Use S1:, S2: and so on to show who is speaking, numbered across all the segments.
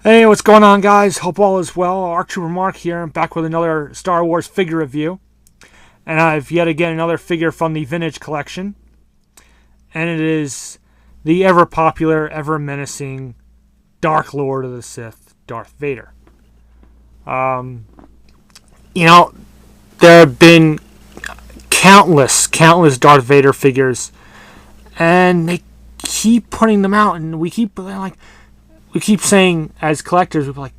S1: Hey, what's going on, guys? Hope all is well. Archer Mark here. I'm back with another Star Wars figure review. And I've yet again another figure from the vintage collection. And it is the ever-popular, ever-menacing Dark Lord of the Sith, Darth Vader. There have been countless Darth Vader figures. And they keep putting them out. And we keep saying, as collectors, we're like,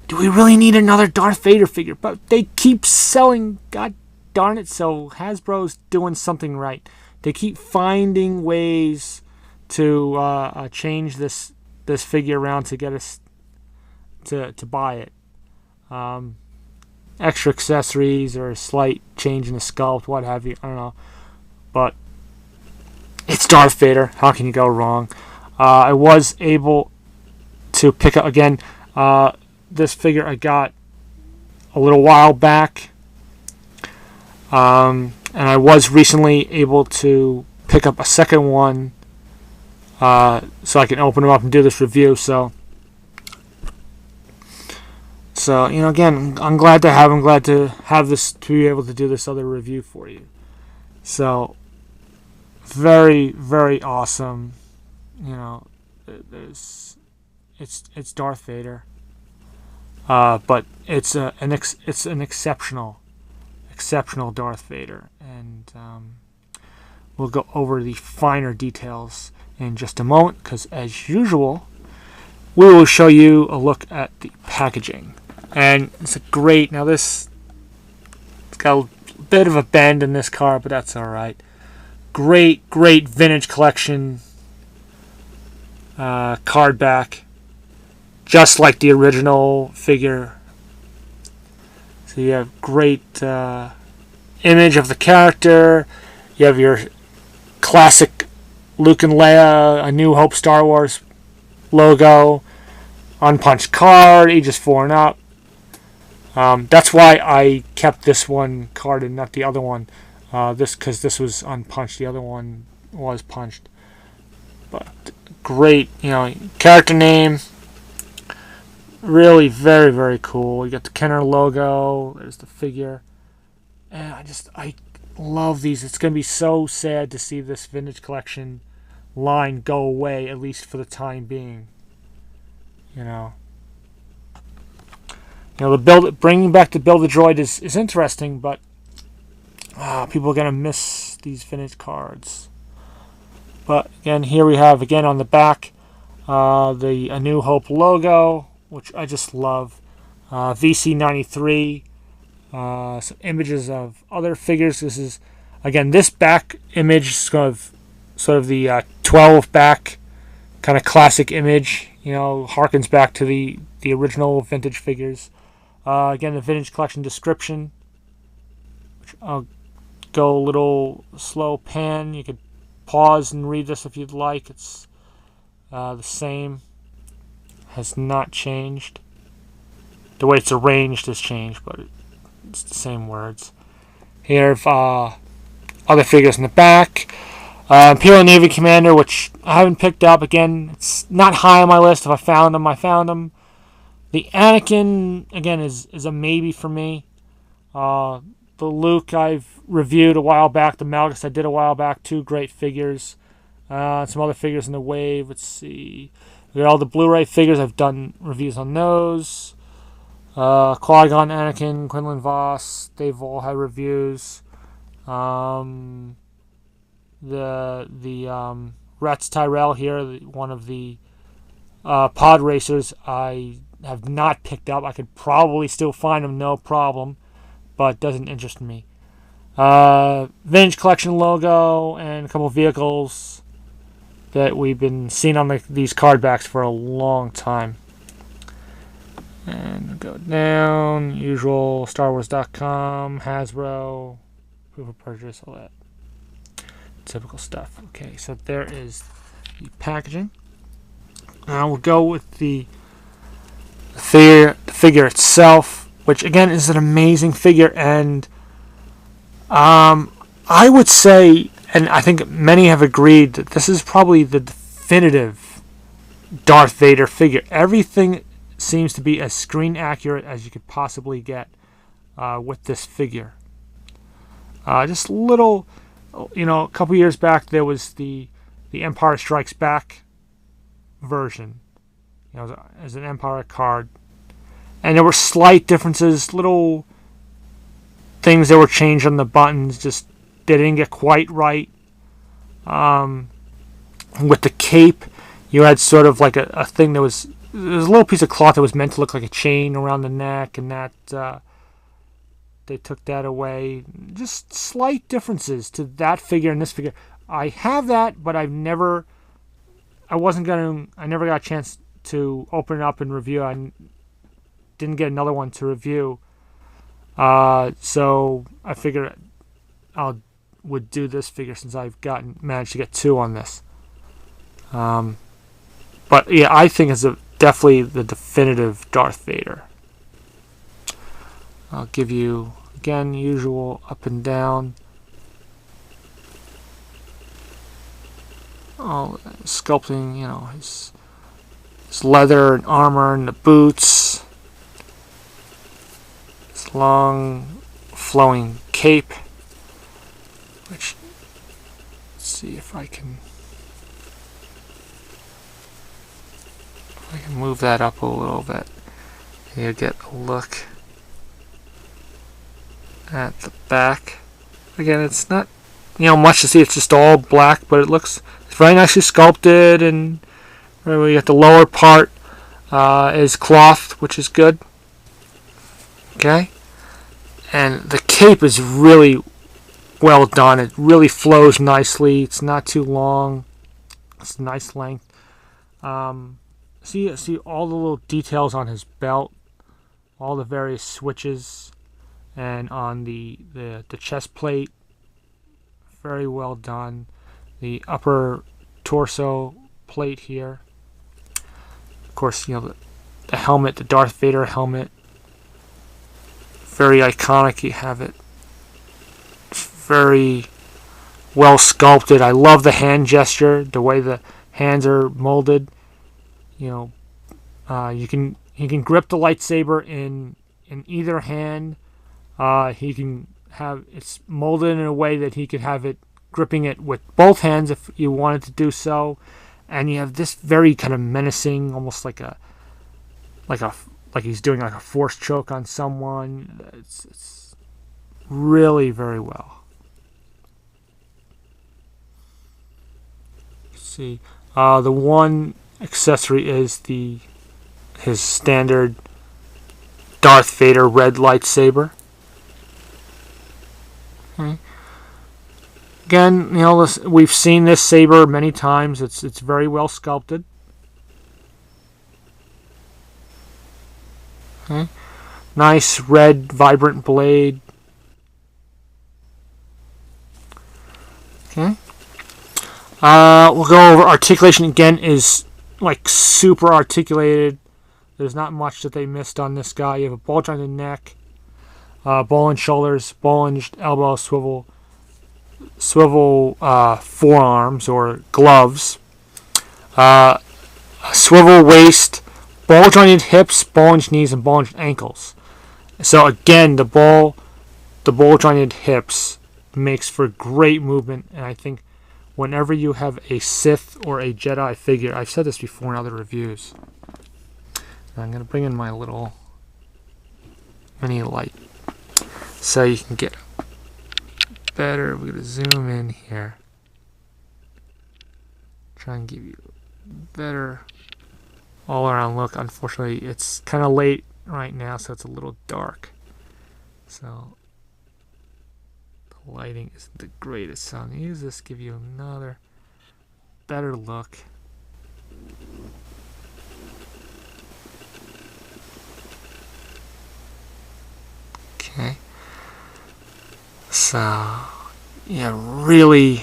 S1: do we really need another Darth Vader figure? But they keep selling, god darn it, so Hasbro's doing something right. They keep finding ways to change this figure around to get us to buy it. Extra accessories or a slight change in the sculpt, what have you, I don't know. But it's Darth Vader. How can you go wrong? I was able to pick up again this figure I got a little while back, and I was recently able to pick up a second one so I can open them up and do this review. So again, I'm glad to have this, to be able to do this other review for you. So very, very awesome. It's Darth Vader, but it's an exceptional Darth Vader, and we'll go over the finer details in just a moment. Because as usual, we will show you a look at the packaging, and it's a great. Now it's got a bit of a bend in this card, but that's all right. Great vintage collection cardback. Just like the original figure. So you have great image of the character. You have your classic Luke and Leia, A New Hope Star Wars logo. Unpunched card, ages 4 and up. That's why I kept this one carded, not the other one. Because this was unpunched. The other one was punched. But great, character name. Really very, very cool. You got the Kenner logo. There's the figure. And I love these. It's going to be so sad to see this vintage collection line go away, at least for the time being. Bringing back the Build-A-Droid is interesting, but people are going to miss these vintage cards. But again, here we have, again on the back, the A New Hope logo, which I just love. VC93. Some images of other figures. This is, again, this back image is sort of the 12 back kind of classic image. Harkens back to the original vintage figures. Again, the vintage collection description, which I'll go a little slow pan. You could pause and read this if you'd like. It's the same. Has not changed. The way it's arranged has changed, but it's the same words. Here are other figures in the back. Imperial Navy Commander, which I haven't picked up. Again, it's not high on my list. If I found them, I found them. The Anakin, again, is a maybe for me. The Luke I've reviewed a while back. The Malgus I did a while back. 2 great figures. Some other figures in the wave. Let's see. We got all the Blu-ray figures. I've done reviews on those. Qui-Gon, Anakin, Quinlan Voss. They've all had reviews. The Rex Tyrell here, one of the pod racers, I have not picked up. I could probably still find them, no problem, but doesn't interest me. Vintage collection logo and a couple of vehicles that we've been seeing on these cardbacks for a long time. And go down, usual StarWars.com, Hasbro, proof of purchase, all that typical stuff. Okay, so there is the packaging. Now we'll go with the figure itself, which again is an amazing figure, and I would say, and I think many have agreed, that this is probably the definitive Darth Vader figure. Everything seems to be as screen accurate as you could possibly get with this figure. Just little, a couple years back there was the Empire Strikes Back version, as an Empire card, and there were slight differences, little things that were changed on the buttons, just they didn't get quite right. With the cape, you had sort of like a thing that was, there's a little piece of cloth that was meant to look like a chain around the neck, and that they took that away. Just slight differences to that figure and this figure. I have that, but I never got a chance to open it up and review. I didn't get another one to review. So I figured would do this figure since I've managed to get two on this. But yeah, I think it's definitely the definitive Darth Vader. I'll give you, again, usual up and down. Oh, sculpting, his leather and armor and the boots. His long flowing cape. Which, let's see if I can move that up a little bit. You get a look at the back. Again, it's not much to see. It's just all black, but it's very nicely sculpted, and we got the lower part is cloth, which is good. Okay, and the cape is really well done. It really flows nicely. It's not too long. It's a nice length. See all the little details on his belt, all the various switches, and on the chest plate. Very well done. The upper torso plate here. Of course, the helmet, the Darth Vader helmet. Very iconic. You have it. It's very well sculpted. I love the hand gesture, the way the hands are molded. You can grip the lightsaber in either hand. He can have it's molded in a way that he could have it gripping it with both hands if you wanted to do so, and you have this very kind of menacing, almost like he's doing like a force choke on someone. It's really very well. Let's see, the one accessory is his standard Darth Vader red lightsaber. Okay. Again, we've seen this saber many times. It's very well sculpted. Okay. Nice red, vibrant blade. Okay. We'll go over articulation. Again, is like super articulated. There's not much that they missed on this guy. You have a ball-jointed neck, ball and shoulders, ball-hinged elbow, swivel forearms or gloves, swivel waist, ball-jointed hips, ball-hinged knees, and ball-hinged ankles. So again, the ball-jointed hips makes for great movement, and I think whenever you have a Sith or a Jedi figure, I've said this before in other reviews. I'm going to bring in my little mini light so you can get better. We're going to zoom in here. Try and give you a better all-around look. Unfortunately, it's kind of late right now, so it's a little dark. So the lighting isn't the greatest. So I'm going to use this to give you another better look. Okay. So, yeah, really,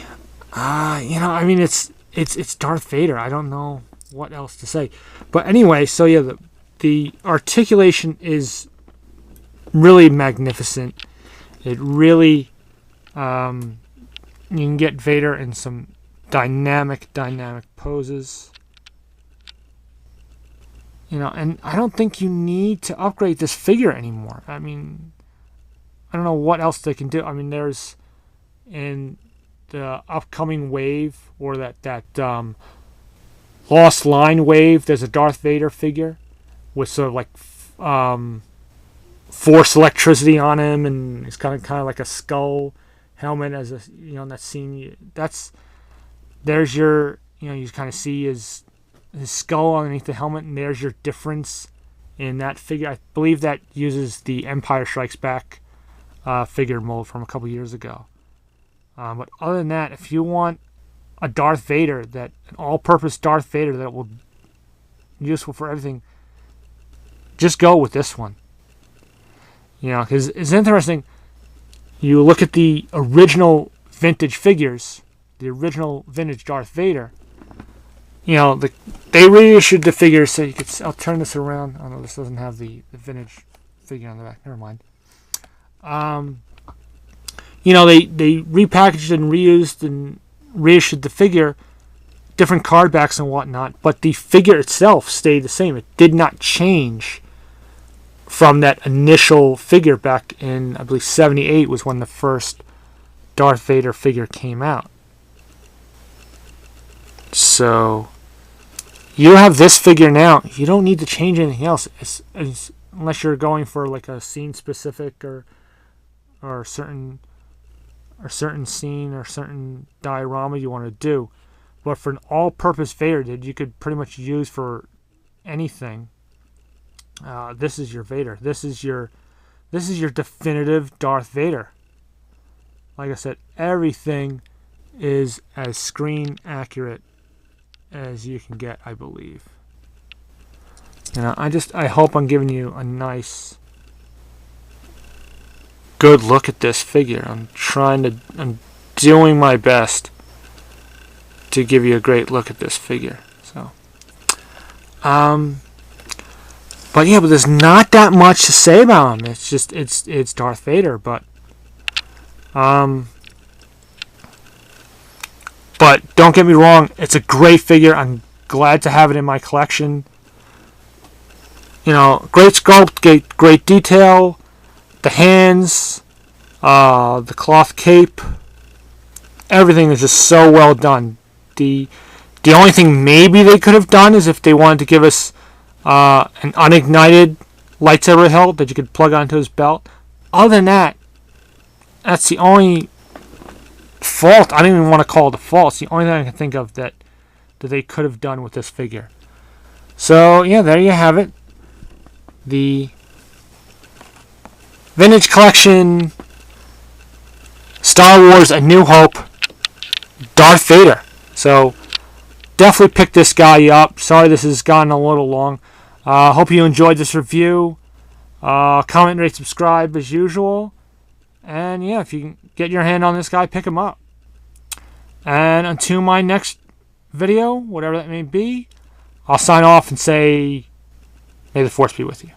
S1: it's Darth Vader. I don't know what else to say. But anyway, so yeah, the articulation is really magnificent. It really, you can get Vader in some dynamic poses. And I don't think you need to upgrade this figure anymore. I mean, I don't know what else they can do. I mean, there's in the upcoming wave, or that Lost Line wave, there's a Darth Vader figure with sort of like force electricity on him, and it's kind of like a skull helmet, as a in that scene. There's your you kind of see his skull underneath the helmet, and there's your difference in that figure. I believe that uses the Empire Strikes Back figure mold from a couple years ago. But other than that, if you want a Darth Vader, an all-purpose Darth Vader that will be useful for everything, just go with this one. Because it's interesting. You look at the original vintage figures, the original vintage Darth Vader. They reissued the figure, so you could. I'll turn this around. Oh no, this doesn't have the vintage figure on the back. Never mind. They repackaged and reused and reissued the figure, different card backs and whatnot, but the figure itself stayed the same. It did not change from that initial figure back in, I believe, 78 was when the first Darth Vader figure came out. So you have this figure now. You don't need to change anything else, unless you're going for like a scene specific or certain scene or certain diorama you want to do. But for an all-purpose Vader that you could pretty much use for anything, this is your Vader. This is your definitive Darth Vader. Like I said, everything is as screen accurate as you can get, I believe. I hope I'm giving you a nice, good look at this figure. I'm doing my best to give you a great look at this figure. So, but there's not that much to say about him. It's just it's Darth Vader, but don't get me wrong, it's a great figure. I'm glad to have it in my collection. Great sculpt, great detail. The hands, the cloth cape, everything is just so well done. The only thing maybe they could have done is if they wanted to give us an unignited lightsaber hilt that you could plug onto his belt. Other than that, that's the only fault. I don't even want to call it a fault. It's the only thing I can think of that they could have done with this figure. So there you have it. The Vintage Collection Star Wars A New Hope Darth Vader. So definitely pick this guy up. Sorry this has gotten a little long. Hope you enjoyed this review. Comment, rate, subscribe as usual. And if you can get your hand on this guy, pick him up. And until my next video, whatever that may be, I'll sign off and say, may the Force be with you.